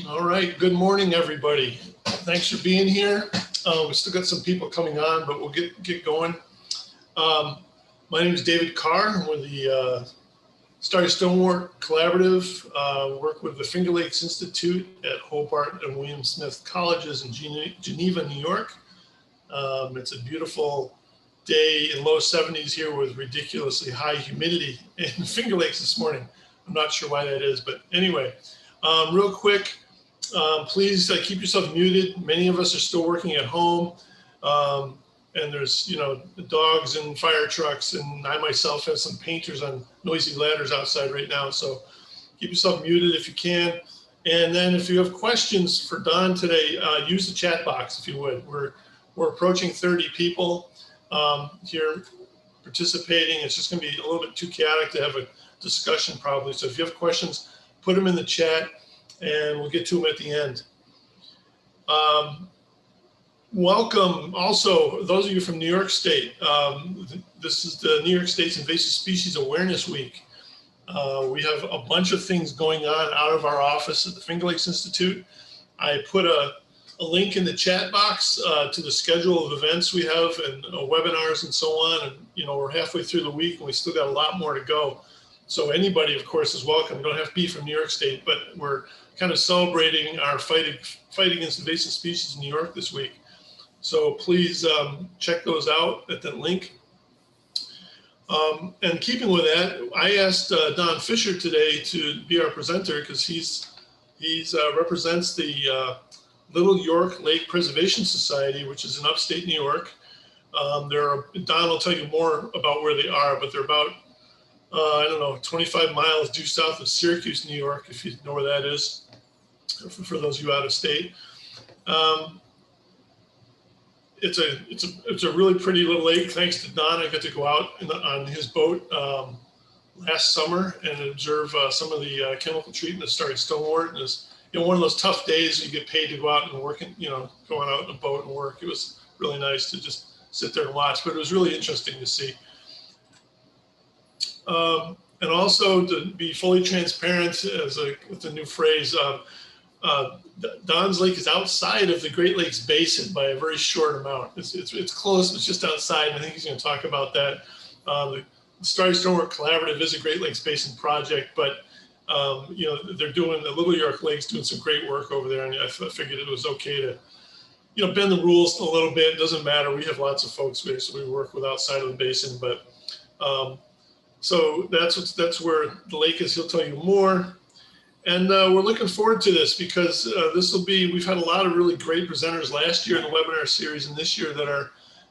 All right, good morning, everybody. Thanks for being here. We still got some people coming on, but we'll get going. My name is David Carr. I'm with the Starry Stonewort Collaborative. Work with the Finger Lakes Institute at Hobart and William Smith Colleges in Geneva, New York. It's a beautiful day in low 70s here with ridiculously high humidity in Finger Lakes this morning. I'm not sure why that is, but anyway, real quick, please keep yourself muted. Many of us are still working at home, and there's, dogs and fire trucks, and I myself have some painters on noisy ladders outside right now. So keep yourself muted if you can. And then if you have questions for Don today, use the chat box if you would. We're approaching 30 people here participating. It's just going to be a little bit too chaotic to have a discussion probably. So if you have questions, put them in the chat and we'll get to them at the end. Welcome also, those of you from New York State. This is the New York State's Invasive Species Awareness Week. We have a bunch of things going on out of our office at the Finger Lakes Institute. I put a link in the chat box to the schedule of events we have and webinars and so on. And, we're halfway through the week and we still got a lot more to go. So anybody, of course, is welcome. You don't have to be from New York State, but we're kind of celebrating our fight against invasive species in New York this week. So please check those out at that link. And keeping with that, I asked Don Fisher today to be our presenter because he's represents the Little York Lake Preservation Society, which is in upstate New York. Don will tell you more about where they are, but they're about 25 miles due south of Syracuse, New York, if you know where that is, for those of you out of state. It's a really pretty little lake. Thanks to Don, I got to go out on his boat last summer and observe some of the chemical treatment that started Stonewort. And it's one of those tough days you get paid to go out and work, going out in a boat and work. It was really nice to just sit there and watch, but it was really interesting to see. And also to be fully transparent, with a new phrase, Don's Lake is outside of the Great Lakes Basin by a very short amount. It's close, it's just outside, and I think he's going to talk about that. The Starry Stonewort Collaborative is a Great Lakes Basin project, but they're doing the Little York Lake's doing some great work over there, and I figured it was okay to bend the rules a little bit. It doesn't matter. We have lots of folks we work with outside of the basin, but so that's where the lake is. He'll tell you more. And we're looking forward to this because we've had a lot of really great presenters last year in the webinar series and this year that are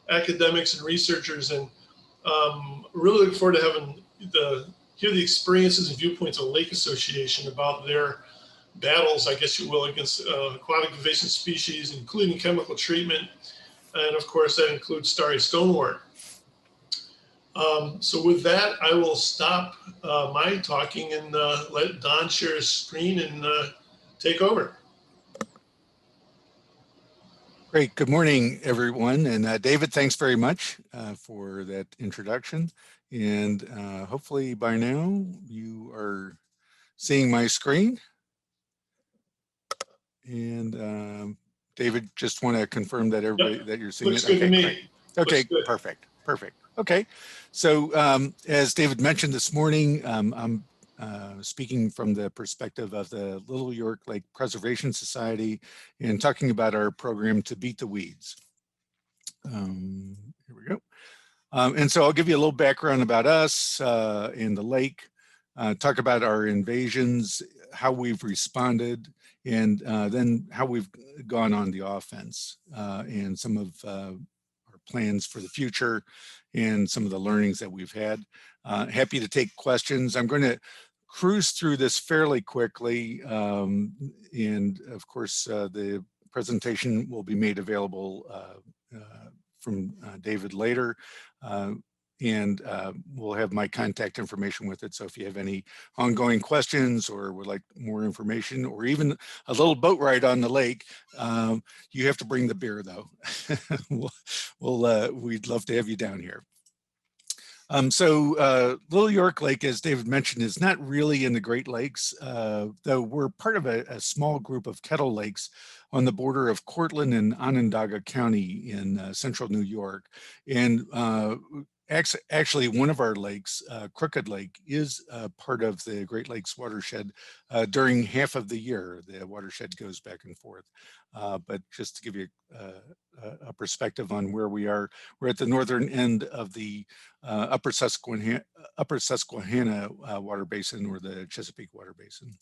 academics and researchers, and really looking forward to having hear the experiences and viewpoints of the Lake Association about their battles, I guess you will, against aquatic invasive species, including chemical treatment. And of course, that includes Starry Stonewort. So with that, I will stop my talking and let Don share his screen and take over. Great. Good morning, everyone. And David, thanks very much for that introduction. And hopefully by now you are seeing my screen. And David, just want to confirm that everybody that you're seeing Looks it. Good okay, to me. great. Okay, perfect. Okay, so as David mentioned this morning, I'm speaking from the perspective of the Little York Lake Preservation Society and talking about our program To Beat the Weeds. Here we go. And so I'll give you a little background about us and the lake, talk about our invasions, how we've responded, and then how we've gone on the offense and some of our plans for the future and some of the learnings that we've had. Happy to take questions. I'm going to cruise through this fairly quickly. And of course, the presentation will be made available from David later. And we'll have my contact information with it. So if you have any ongoing questions or would like more information or even a little boat ride on the lake, you have to bring the beer though. We'd love to have you down here. Little York Lake, as David mentioned, is not really in the Great Lakes, though we're part of a small group of kettle lakes on the border of Cortland and Onondaga County in central New York. And actually, one of our lakes, Crooked Lake, is part of the Great Lakes watershed during half of the year. The watershed goes back and forth. But just to give you a perspective on where we are, we're at the northern end of the Upper Susquehanna water basin, or the Chesapeake water basin.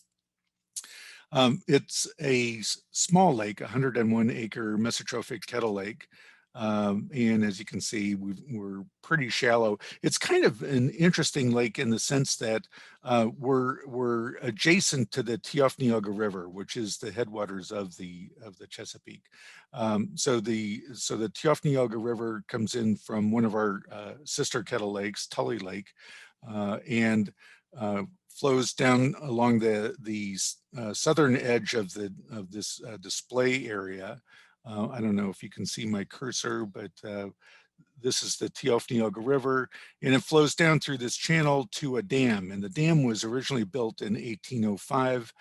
It's a small lake, 101 acre mesotrophic kettle lake. And as you can see, we're pretty shallow. It's kind of an interesting lake in the sense that we're adjacent to the Tiofneoga River, which is the headwaters of the Chesapeake. So the Tiofneoga River comes in from one of our sister kettle lakes, Tully Lake, and flows down along the southern edge of this display area. I don't know if you can see my cursor, but this is the Tiofneoga River, and it flows down through this channel to a dam. And the dam was originally built in 1805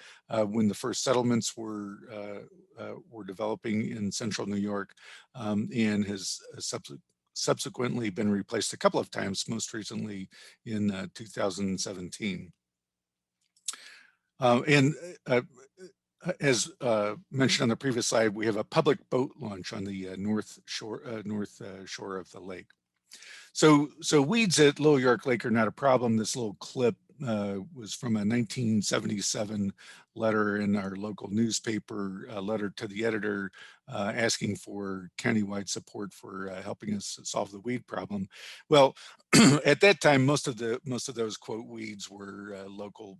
when the first settlements were developing in central New York, and has subsequently been replaced a couple of times, most recently in 2017. As mentioned on the previous slide, we have a public boat launch on the north shore of the lake. So weeds at Little York Lake are not a problem. This little clip was from a 1977 letter in our local newspaper, a letter to the editor asking for countywide support for helping us solve the weed problem. Well, at that time, most of those quote weeds were local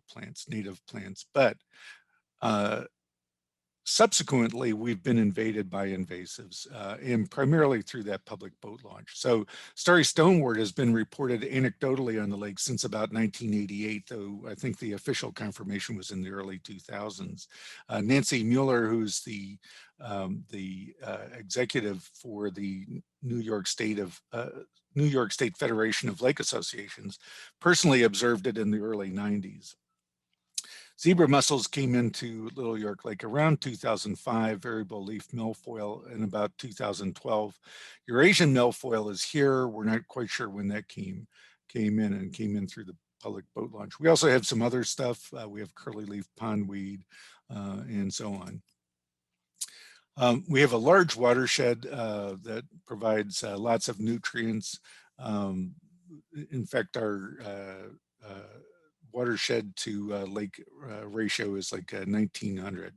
plants, native plants, but subsequently, we've been invaded by invasives, and primarily through that public boat launch. So Starry Stonewort has been reported anecdotally on the lake since about 1988, though I think the official confirmation was in the early 2000s. Nancy Mueller, who's the executive for the New York State Federation of Lake Associations, personally observed it in the early 90s. Zebra mussels came into Little York Lake around 2005, variable leaf milfoil in about 2012. Eurasian milfoil is here. We're not quite sure when that came in through the public boat launch. We also have some other stuff. We have curly leaf pondweed and so on. We have a large watershed that provides lots of nutrients. In fact, our watershed to lake ratio is like 1900.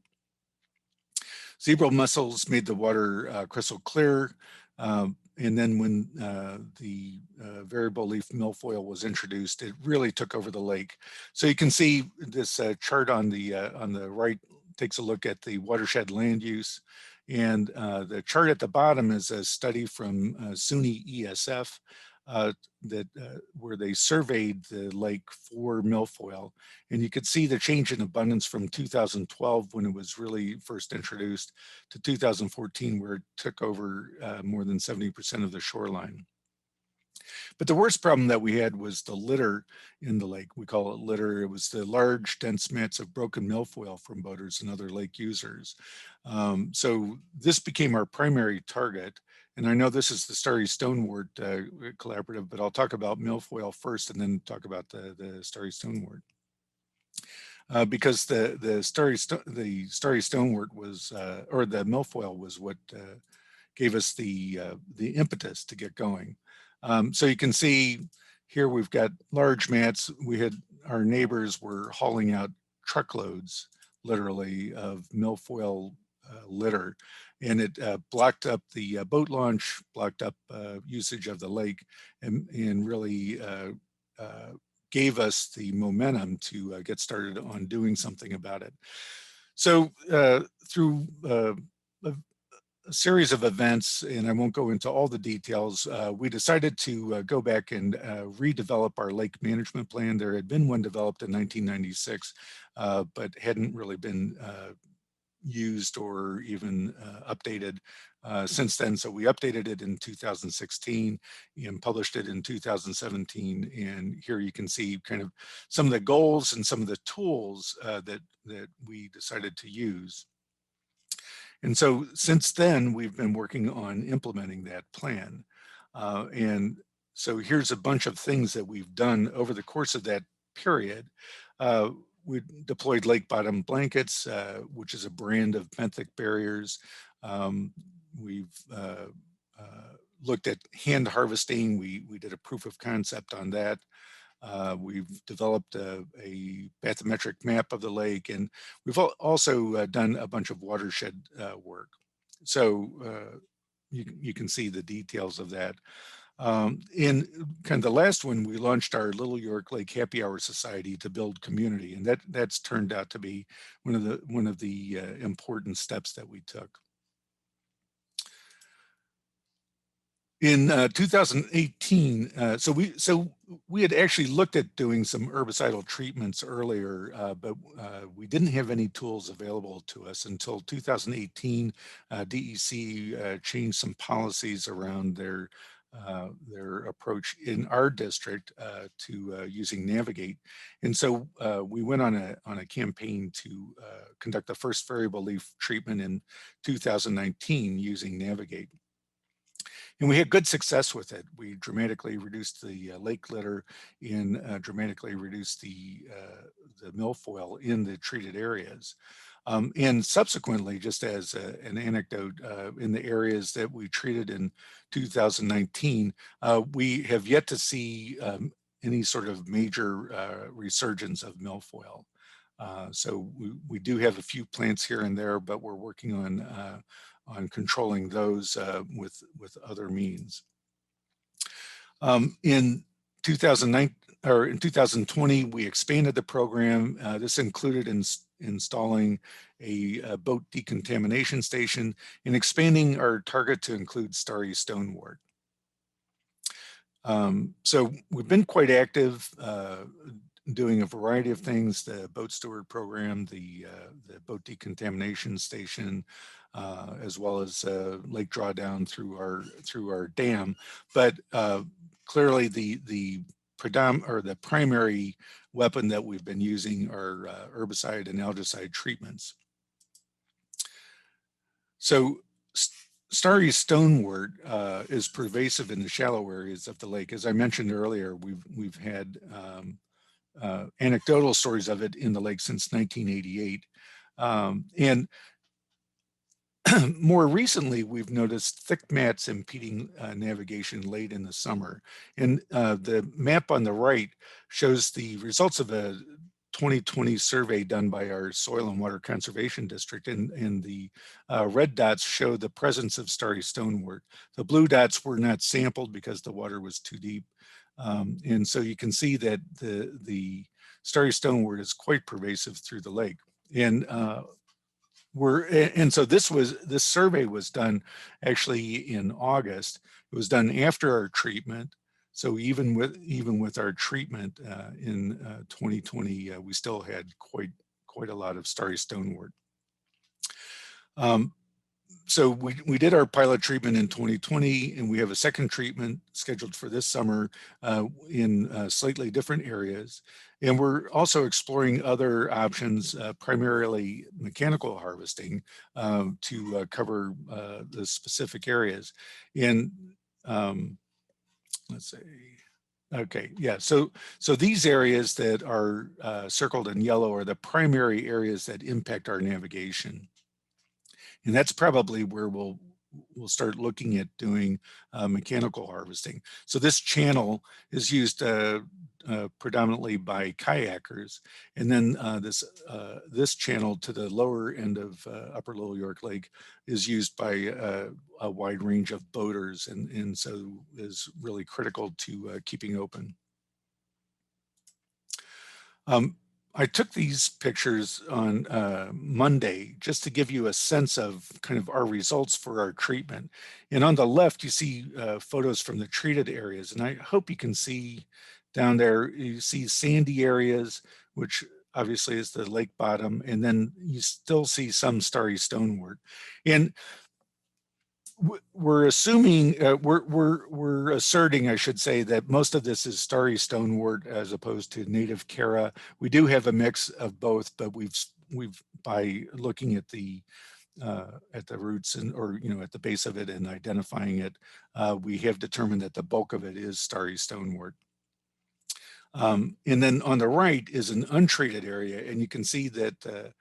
Zebra mussels made the water crystal clear. And then when the variable leaf milfoil was introduced, it really took over the lake. So you can see this chart on the right takes a look at the watershed land use. And the chart at the bottom is a study from SUNY ESF where they surveyed the lake for milfoil, and you could see the change in abundance from 2012 when it was really first introduced to 2014 where it took over more than 70% of the shoreline. But the worst problem that we had was the litter in the lake. We call it litter. It was the large, dense mats of broken milfoil from boaters and other lake users. So this became our primary target. And I know this is the Starry Stonewort collaborative, but I'll talk about milfoil first and then talk about the Starry Stonewort. Because the Starry Stonewort was, or the milfoil was what gave us the impetus to get going. So you can see here we've got large mats. Our neighbors were hauling out truckloads, literally, of milfoil litter, and it blocked up the boat launch, blocked up usage of the lake, and really gave us the momentum to get started on doing something about it. So through a series of events, and I won't go into all the details, we decided to go back and redevelop our lake management plan. There had been one developed in 1996, but hadn't really been used or even updated since then. So we updated it in 2016 and published it in 2017. And here you can see kind of some of the goals and some of the tools that we decided to use. And so since then, we've been working on implementing that plan. And so here's a bunch of things that we've done over the course of that period. We deployed lake bottom blankets, which is a brand of benthic barriers. We've looked at hand harvesting. We did a proof of concept on that. We've developed a bathymetric map of the lake, and we've also done a bunch of watershed work. So you can see the details of that. In kind of the last one, we launched our Little York Lake Happy Hour Society to build community, and that's turned out to be one of the important steps that we took. In 2018, so we had actually looked at doing some herbicidal treatments earlier, but we didn't have any tools available to us until 2018. DEC changed some policies around their approach in our district to using Navigate, and so we went on a campaign to conduct the first variable leaf treatment in 2019 using Navigate. And we had good success with it. We dramatically reduced the lake litter and dramatically reduced the milfoil in the treated areas. And subsequently, just as an anecdote, in the areas that we treated in 2019, we have yet to see any sort of major resurgence of milfoil. So we do have a few plants here and there, but we're working on controlling those with other means. In 2020, we expanded the program. This included installing a boat decontamination station and expanding our target to include Starry Stonewort. So we've been quite active doing a variety of things: the boat steward program, the boat decontamination station, as well as lake drawdown through our dam. But clearly, the primary weapon that we've been using are herbicide and algaecide treatments. So Starry Stonewort is pervasive in the shallow areas of the lake. As I mentioned earlier, we've had anecdotal stories of it in the lake since 1988. And more recently, we've noticed thick mats impeding navigation late in the summer. And the map on the right shows the results of a 2020 survey done by our Soil and Water Conservation District, and the red dots show the presence of Starry Stonewort. The blue dots were not sampled because the water was too deep. And so you can see that the Starry Stonewort is quite pervasive through the lake. And so this survey was done actually in August. It was done after our treatment. So even with our treatment in 2020, we still had quite a lot of Starry Stonewort. So we did our pilot treatment in 2020, and we have a second treatment scheduled for this summer in slightly different areas. And we're also exploring other options, primarily mechanical harvesting, to cover the specific areas. And let's see. Okay, yeah, so these areas that are circled in yellow are the primary areas that impact our navigation. And that's probably where we'll start looking at doing mechanical harvesting. So this channel is used predominantly by kayakers, and then this channel to the lower end of Upper Little York Lake is used by a wide range of boaters, and so is really critical to keeping open. I took these pictures on Monday just to give you a sense of kind of our results for our treatment. And on the left, you see photos from the treated areas. And I hope you can see down there, you see sandy areas, which obviously is the lake bottom, and then you still see some starry stonewort. And we're assuming, we're asserting, I should say, that most of this is starry stonewort as opposed to native Cara. We do have a mix of both, but we've by looking at the roots and, or, you know, at the base of it and identifying it, we have determined that the bulk of it is starry stonewort. And then on the right is an untreated area, and you can see that,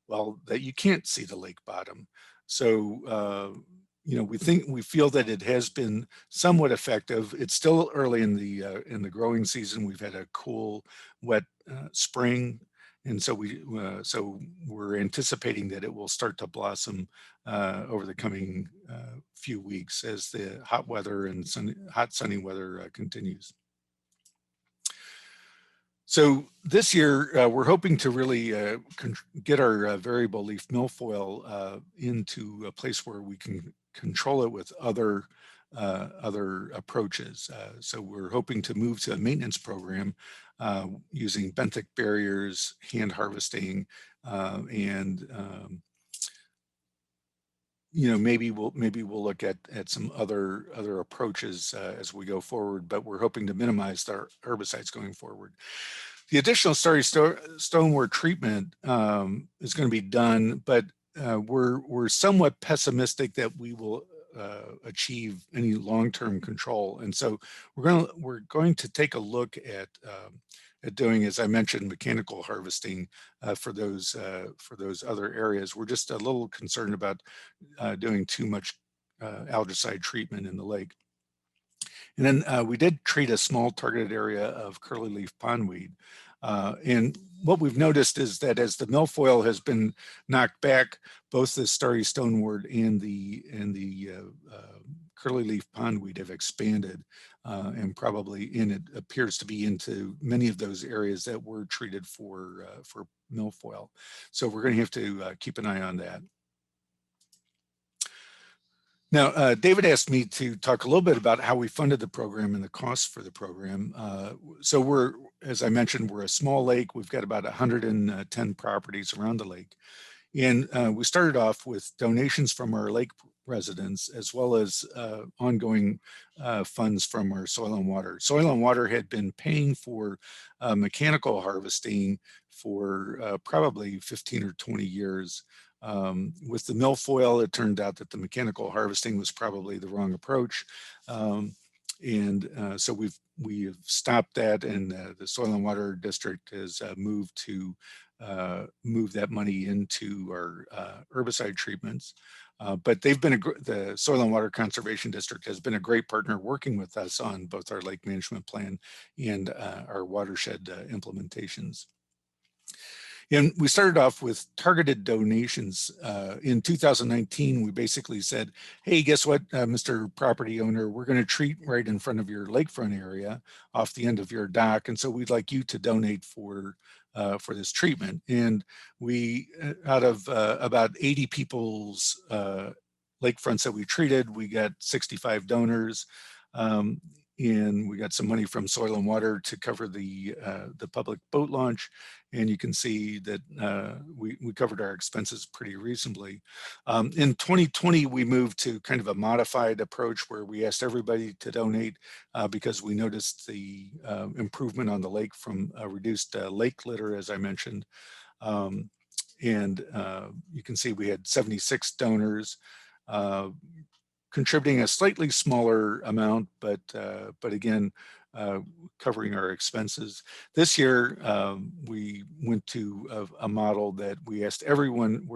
well, that you can't see the lake bottom. So, you know, we feel that it has been somewhat effective. It's still early in the growing season. We've had a cool, wet spring, and so we're anticipating that it will start to blossom over the coming few weeks as the hot weather and hot sunny weather continues. So this year, we're hoping to really get our variable leaf milfoil into a place where we can control it with other approaches. So we're hoping to move to a maintenance program using benthic barriers, hand harvesting, and you know, maybe we'll look at some other approaches as we go forward, but we're hoping to minimize our herbicides going forward. The additional starry stonewort treatment is going to be done, but we're somewhat pessimistic that we will achieve any long-term control, and so we're going to take a look at doing, as I mentioned, mechanical harvesting for those other areas. We're just a little concerned about doing too much algaecide treatment in the lake. And then we did treat a small targeted area of curly leaf pondweed. And what we've noticed is that as the milfoil has been knocked back, both the starry stonewort and the curly leaf pondweed have expanded, and it appears to be into many of those areas that were treated for milfoil. So we're going to have to keep an eye on that. Now, David asked me to talk a little bit about how we funded the program and the costs for the program. So as I mentioned, we're a small lake. We've got about 110 properties around the lake. And we started off with donations from our lake residents, as well as ongoing funds from our soil and water. Soil and water had been paying for mechanical harvesting for probably 15 or 20 years. With the milfoil, it turned out that the mechanical harvesting was probably the wrong approach. So we have stopped that, and the Soil and Water District has moved to move that money into our herbicide treatments. But the Soil and Water Conservation District has been a great partner working with us on both our lake management plan and our watershed implementations. And we started off with targeted donations. In 2019, we basically said, hey, guess what, Mr. Property Owner, we're going to treat right in front of your lakefront area off the end of your dock. And so we'd like you to donate for this treatment. And we, out of about 80 people's lakefronts that we treated, we got 65 donors. And we got some money from Soil and Water to cover the public boat launch, and you can see that we covered our expenses pretty reasonably. In 2020, we moved to kind of a modified approach where we asked everybody to donate because we noticed the improvement on the lake from reduced lake litter, as I mentioned. And you can see we had 76 donors. Contributing a slightly smaller amount, but again, covering our expenses. This year, we went to a model that we asked everyone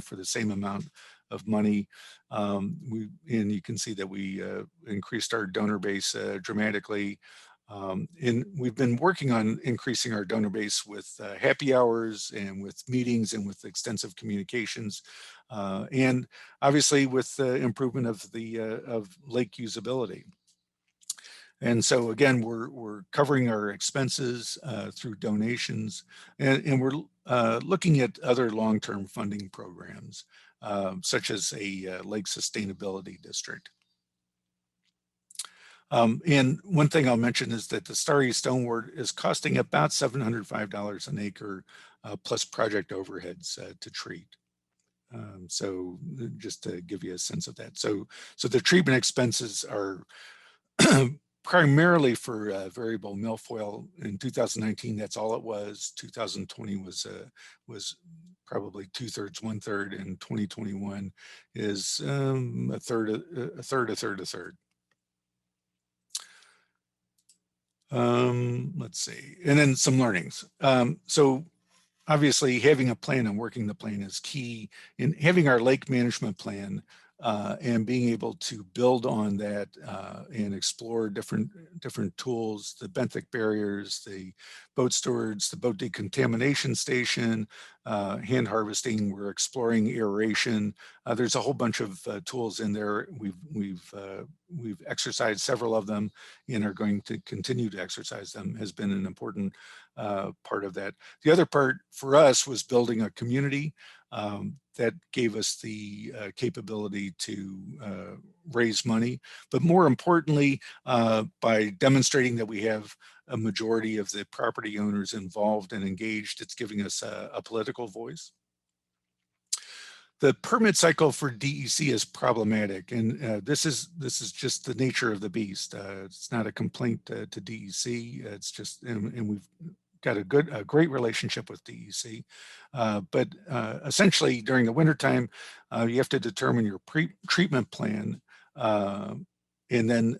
for the same amount of money. And you can see that we increased our donor base dramatically. And we've been working on increasing our donor base with happy hours and with meetings and with extensive communications, and obviously with the improvement of lake usability. And so again, we're covering our expenses through donations, and we're looking at other long-term funding programs, such as a lake sustainability district. And one thing I'll mention is that the Starry Stonewort is costing about $705 an acre plus project overheads to treat. So just to give you a sense of that. So the treatment expenses are primarily for variable milfoil. In 2019, that's all it was. 2020 was probably 2/3, 1/3, and 2021 is a third, a third, a third, a third. Let's see, and then some learnings. So obviously having a plan and working the plan is key. In having our lake management plan and being able to build on that and explore different tools, the benthic barriers, the boat stewards, the boat decontamination station, hand harvesting. We're exploring aeration. There's a whole bunch of tools in there. We've exercised several of them and are going to continue to exercise them. Has been an important part of that. The other part for us was building a community that gave us the capability to raise money, but more importantly, by demonstrating that we have a majority of the property owners involved and engaged, it's giving us a political voice. The permit cycle for DEC is problematic, and this is just the nature of the beast. It's not a complaint to DEC. It's just, and we've got a great relationship with DEC, but essentially during the wintertime, you have to determine your treatment plan and then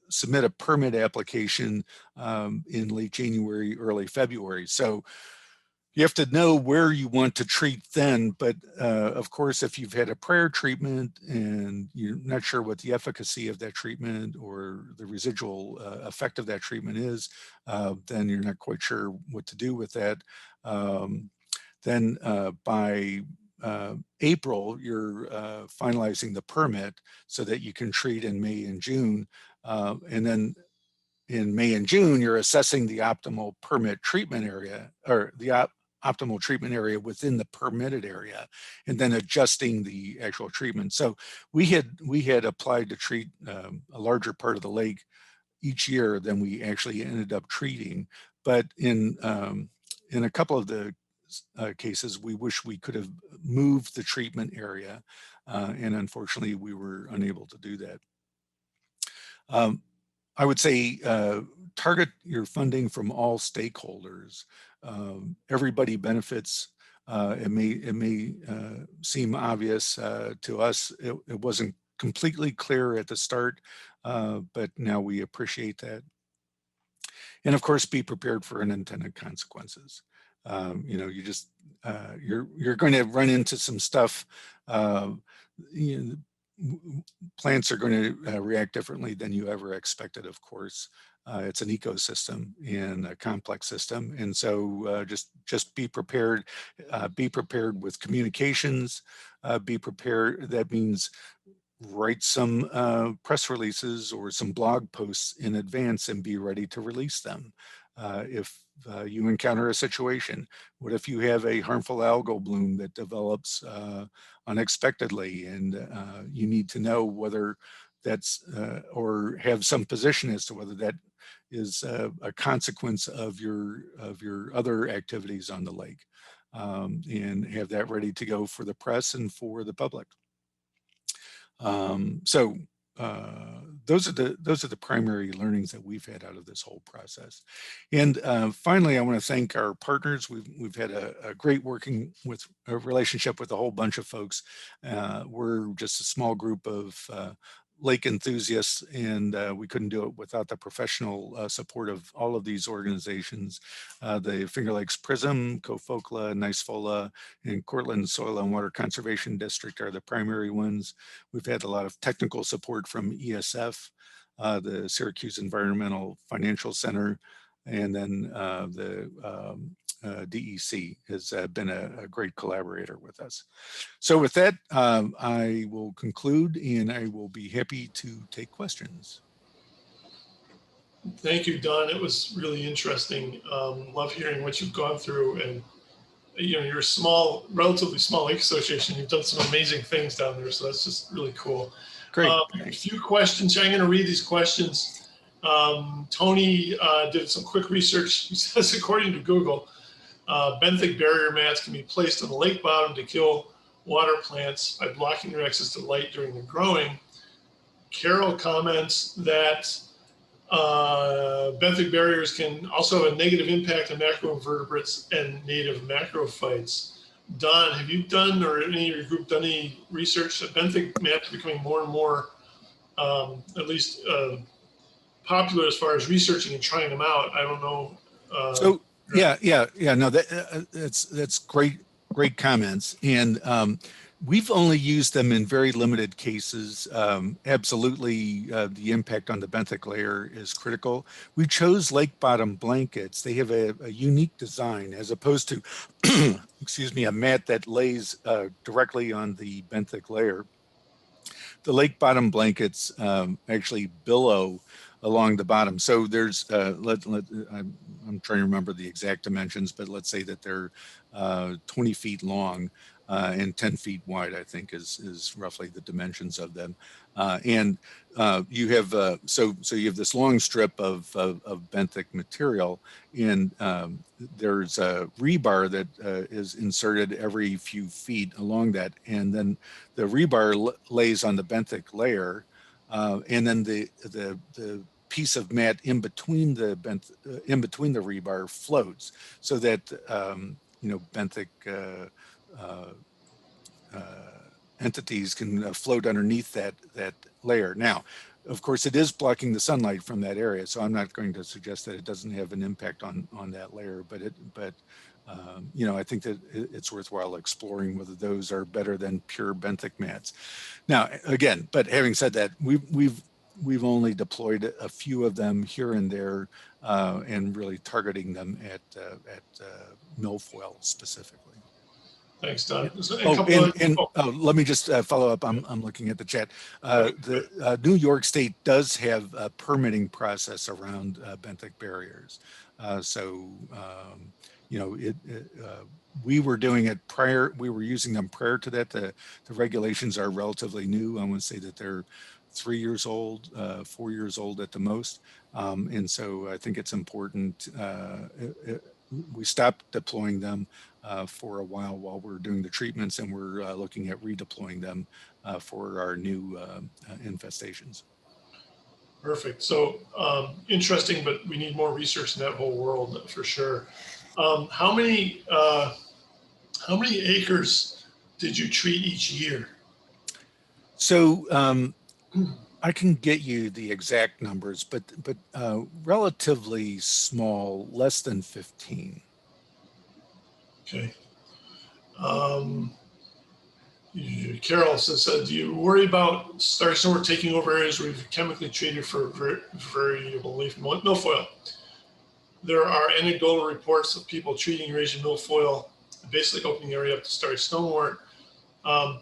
submit a permit application in late January, early February. So you have to know where you want to treat then, but of course, if you've had a prior treatment and you're not sure what the efficacy of that treatment or the residual effect of that treatment is, then you're not quite sure what to do with that. Then by April, you're finalizing the permit so that you can treat in May and June. And then in May and June, you're assessing the optimal permit treatment area, or the optimal treatment area within the permitted area, and then adjusting the actual treatment. So we had applied to treat a larger part of the lake each year than we actually ended up treating. But in a couple of the cases, we wish we could have moved the treatment area, and unfortunately, we were unable to do that. I would say target your funding from all stakeholders. Everybody benefits. It may seem obvious to us. It wasn't completely clear at the start, but now we appreciate that. And of course, be prepared for unintended consequences. You know, you're going to run into some stuff. Plants are going to react differently than you ever expected, of course. It's an ecosystem and a complex system. And so just be prepared. Be prepared with communications. Be prepared. That means write some press releases or some blog posts in advance and be ready to release them. If you encounter a situation, what if you have a harmful algal bloom that develops unexpectedly, and you need to know whether that's or have some position as to whether that is a consequence of your other activities on the lake, and have that ready to go for the press and for the public. So those are the primary learnings that we've had out of this whole process. And finally, I want to thank our partners. We've had a great working with a relationship with a whole bunch of folks. We're just a small group of lake enthusiasts, and we couldn't do it without the professional support of all of these organizations. The Finger Lakes Prism, Kofokla, Nicefola, and Cortland Soil and Water Conservation District are the primary ones. We've had a lot of technical support from ESF, the Syracuse Environmental Financial Center, and then the DEC has been a great collaborator with us. So with that, I will conclude, and I will be happy to take questions. Thank you, Don. It was really interesting. Love hearing what you've gone through, and you know, you're a small, relatively small lake association. You've done some amazing things down there, so that's just really cool. Great. A few questions. I'm going to read these questions. Tony did some quick research. He says, according to Google, benthic barrier mats can be placed on the lake bottom to kill water plants by blocking their access to light during their growing. Carol comments that benthic barriers can also have a negative impact on macroinvertebrates and native macrophytes. Don, have you done, or any of your group done any research that benthic mats are becoming more and more, at least popular as far as researching and trying them out? I don't know. So yeah. No, that's great comments, and we've only used them in very limited cases. Absolutely, the impact on the benthic layer is critical. We chose lake bottom blankets. They have a unique design as opposed to, excuse me, a mat that lays directly on the benthic layer. The lake bottom blankets actually billow along the bottom. So there's, I'm trying to remember the exact dimensions, but let's say that they're 20 feet long and 10 feet wide, I think is roughly the dimensions of them. And you have, so you have this long strip of benthic material, and there's a rebar that is inserted every few feet along that. And then the rebar lays on the benthic layer, and then the piece of mat in between the rebar floats, so that benthic entities can float underneath that layer. Now, of course, it is blocking the sunlight from that area, so I'm not going to suggest that it doesn't have an impact on that layer. But I think that it's worthwhile exploring whether those are better than pure benthic mats. Now, again, but having said that, we've only deployed a few of them here and there, and really targeting them at milfoil specifically. Thanks, Don. Let me just follow up. I'm looking at the chat. The New York State does have a permitting process around benthic barriers. We were doing it prior. We were using them prior to that. The regulations are relatively new. I want to say that they're 3 years old, 4 years old at the most. And so I think it's important. We stopped deploying them for a while we're doing the treatments, and we're looking at redeploying them for our new infestations. Perfect. So interesting, but we need more research in that whole world for sure. How many acres did you treat each year? So I can get you the exact numbers, but relatively small, less than 15. Okay. Carol says, do you worry about Starry Stonewort taking over areas where you've chemically treated for variable leaf milfoil? There are anecdotal reports of people treating Eurasian milfoil, basically opening the area up to Starry Stonewort. I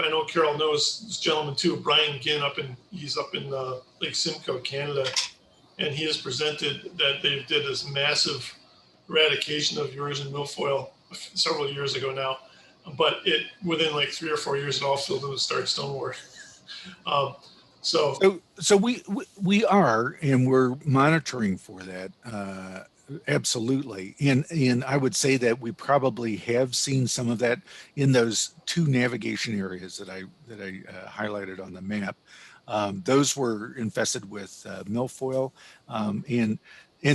know Carol knows this gentleman too, Brian Ginn, he's up in Lake Simcoe, Canada, and he has presented that they did this massive eradication of Eurasian milfoil several years ago now, but within like 3 or 4 years, it all filled in with Starry Stonewort. So we are, and we're monitoring for that. Absolutely. And I would say that we probably have seen some of that in those 2 navigation areas that I highlighted on the map. Those were infested with milfoil, and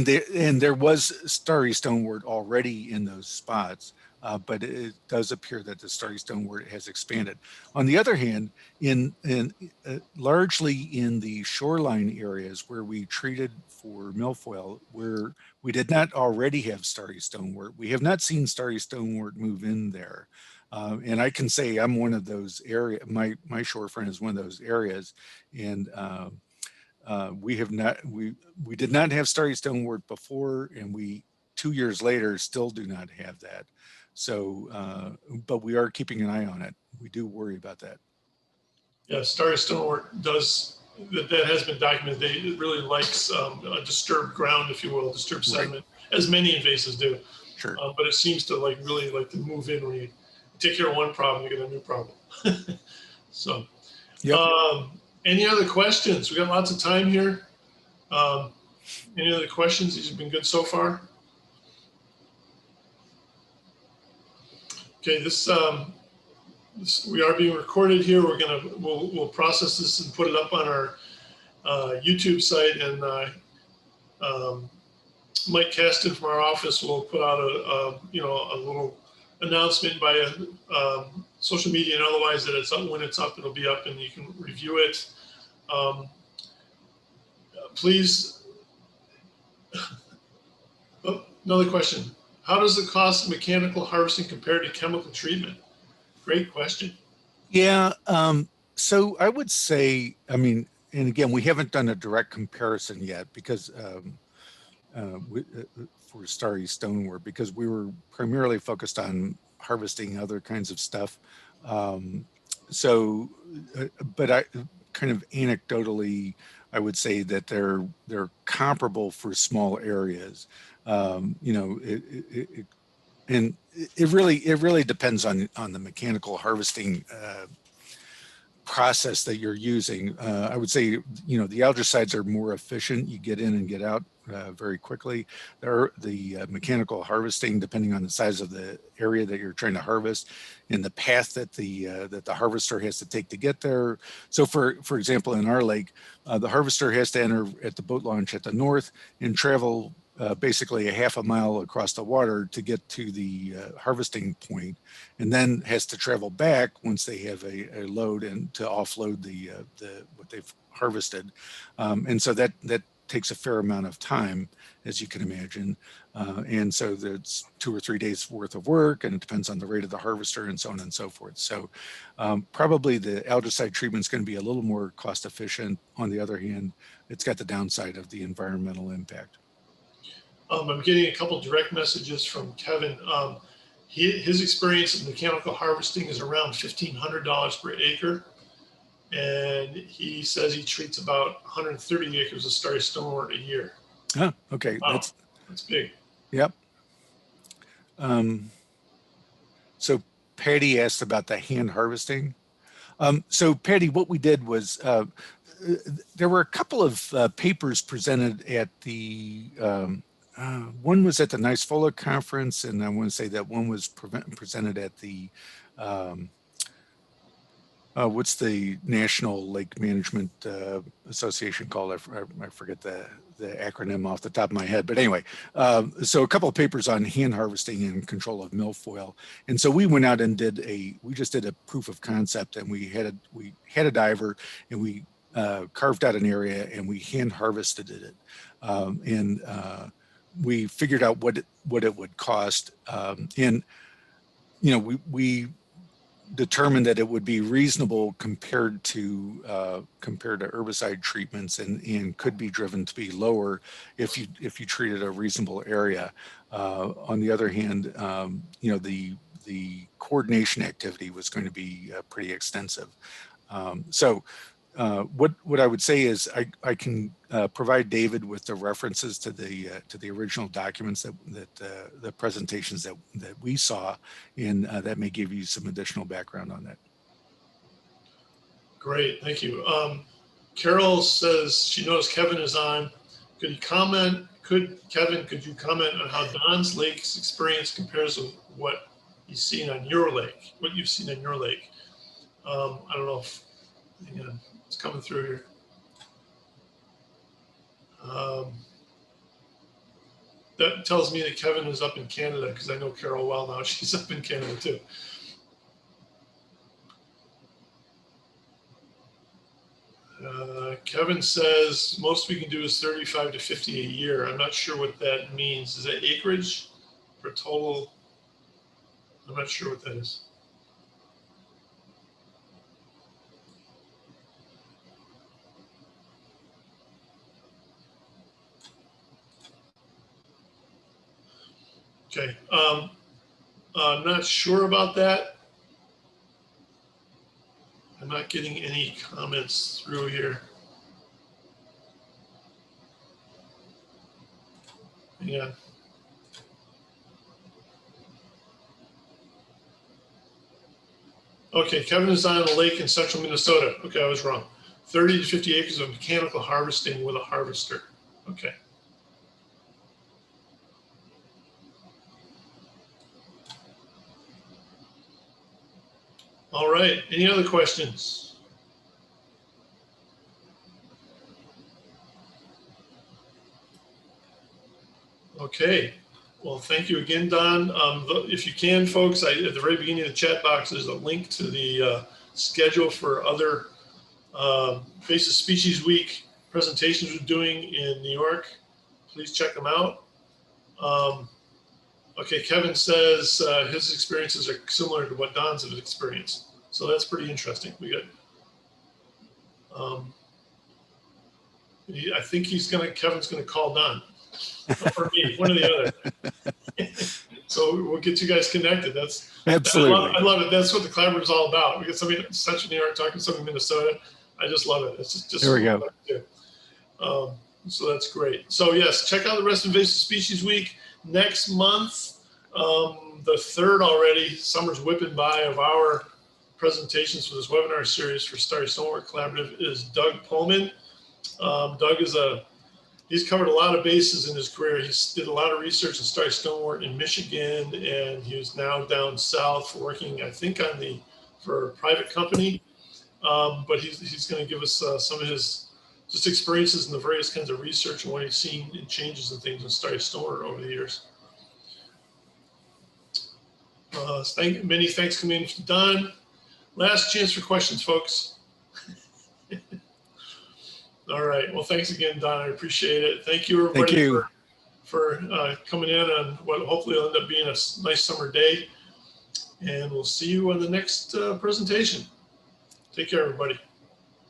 there was Starry Stonewort already in those spots. But it does appear that the Starry Stonewort has expanded. On the other hand, largely in the shoreline areas where we treated for milfoil, where we did not already have Starry Stonewort, we have not seen Starry Stonewort move in there. And I can say I'm one of those areas. My shorefront is one of those areas, and we did not have Starry Stonewort before, and we 2 years later still do not have that. So, but we are keeping an eye on it. We do worry about that. Yeah, Starry Stonewort that has been documented. It really likes a disturbed ground, if you will, disturbed sediment, as many invasives do. Sure. But it seems to really like to move in when you take care of one problem, you get a new problem. So, yep. Any other questions? We got lots of time here. Um, any other questions? These have been good so far. Okay, this we are being recorded here. We'll process this and put it up on our YouTube site, and Mike Caston from our office will put out a little announcement by social media and otherwise that it's up. When it's up, it'll be up and you can review it. Please. Oh, another question. How does the cost of mechanical harvesting compare to chemical treatment? Great question. Yeah. So I would say, I mean, and again, we haven't done a direct comparison yet because for Starry Stonewort, because we were primarily focused on harvesting other kinds of stuff. But I kind of anecdotally, I would say that they're comparable for small areas. And it really depends on the mechanical harvesting process that you're using. I would say, the algaecides are more efficient. You get in and get out very quickly. The mechanical harvesting, depending on the size of the area that you're trying to harvest and the path that the harvester has to take to get there. So for example, in our lake, the harvester has to enter at the boat launch at the north and travel basically a half a mile across the water to get to the harvesting point, and then has to travel back once they have a load and to offload the what they've harvested. And so that takes a fair amount of time, as you can imagine. And so that's 2 or 3 days worth of work, and it depends on the rate of the harvester and so on and so forth. So probably the algaecide treatment is going to be a little more cost efficient. On the other hand, it's got the downside of the environmental impact. I'm getting a couple direct messages from Kevin. His experience in mechanical harvesting is around $1,500 per acre. And he says he treats about 130 acres of Starry Stonewort a year. Oh, okay. Wow, that's big. Yep. So Patty asked about the hand harvesting. So Patty, what we did was there were a couple of papers presented at the one was at the NICEFOLA conference, and I want to say that one was presented at the what's the National Lake Management Association called? I forget the acronym off the top of my head, but anyway, so a couple of papers on hand harvesting and control of milfoil. And so we went out and we just did a proof of concept, and we had a diver, and we carved out an area and we hand harvested it. And we figured out what it would cost. And, we determined that it would be reasonable compared to herbicide treatments, and could be driven to be lower if you treated a reasonable area. On the other hand, the coordination activity was going to be pretty extensive. So what I would say is I can provide David with the references to the original documents that the presentations that we saw, and that may give you some additional background on that. Great, thank you. Carol says she knows Kevin is on. Could you comment on how Don's lake's experience compares with what you've seen on your lake? I don't know if it's coming through here. That tells me that Kevin is up in Canada, because I know Carol well now. She's up in Canada too. Kevin says most we can do is 35 to 50 a year. I'm not sure what that means. Is that acreage for total? I'm not sure what that is. Okay, I'm not sure about that. I'm not getting any comments through here. Yeah. Okay, Kevin is on a lake in central Minnesota. Okay, I was wrong. 30 to 50 acres of mechanical harvesting with a harvester. Okay. All right. Any other questions? Okay. Well, thank you again, Don. If you can, folks, at the very beginning of the chat box, there's a link to the schedule for other Invasive Species Week presentations we're doing in New York. Please check them out. Okay, Kevin says his experiences are similar to what Don's have experienced. So that's pretty interesting. We got, I think Kevin's gonna call Don or me, one or the other. So we'll get you guys connected. That's Absolutely. I love it. That's what the collaborative is all about. We get somebody in Central New York talking to somebody in Minnesota. I just love it. It's just there we go. So that's great. So yes, check out the rest of Invasive Species Week next month. The 3rd already. Summer's whipping by of our presentations for this webinar series for Starry Stonewort Collaborative is Doug Pullman. Doug he's covered a lot of bases in his career. He's did a lot of research in Starry Stonewort in Michigan, and he's now down south working, I think, for a private company. But he's going to give us some of his just experiences in the various kinds of research and what he's seen in changes and things in Starry Stonewort over the years. Many thanks coming in from Don. Last chance for questions, folks. All right. Well, thanks again, Don. I appreciate it. Thank you, everybody, Thank you. for coming in on what hopefully will end up being a nice summer day. And we'll see you on the next presentation. Take care, everybody.